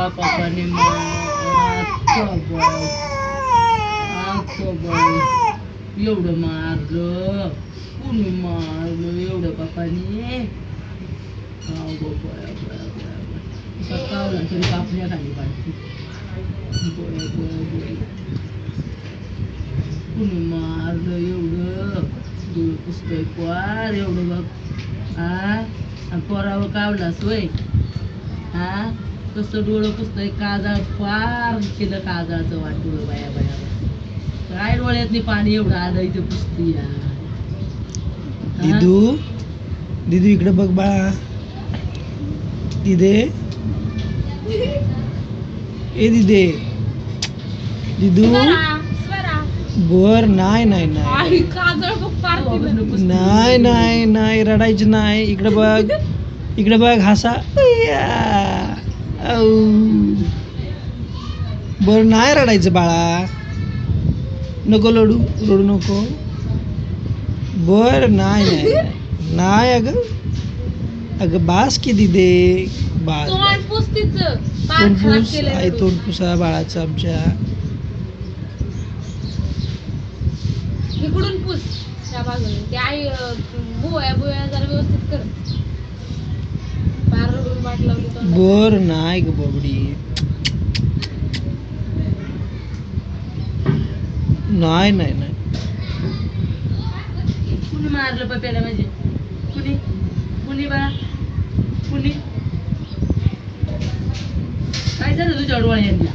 पप्पाने एवढं मारलं, कुणी मारलं एवढं पप्पाने? सकाळला तरी कापण्या खाली पाडते. कुणी मारलं एवढं? डोळं पुसतोय पोर एवढं बघ. आणि पोरावर कावलास वय? कसं डोळं पुसतोय? काजळ फार केलं काजळाचं वाटोळं. बाया बाया काय डोळ्यातनी पाणी एवढं आलं इथे पुसती या. दिदू दिदू इकडे बघ बाळा. दिदे ए दिदे दिदू बर नाही नाही नाही नाही नाही नाही रडायचं नाही. इकडे बघ इकडे बघ हसा. बर नाही रडायचं बाळा. नको रडू रडू नको. बर नाही नाही नाही अगं अगं बास की दिदे बास. तोंड पुस आई तोंड पुसा बाळाचं आमच्या. इकडून पुस त्या बाजूने. ते आई बुया बुया जरा व्यवस्थित कर. पार रडून वाट लावली. बर नाही ग बाबडी. नाही नाही नाही. कुणी मारलं पप्याला म्हणजे? कुणी कुणी बा कुणी? काय झालं तुझ्या डोळ्यांना?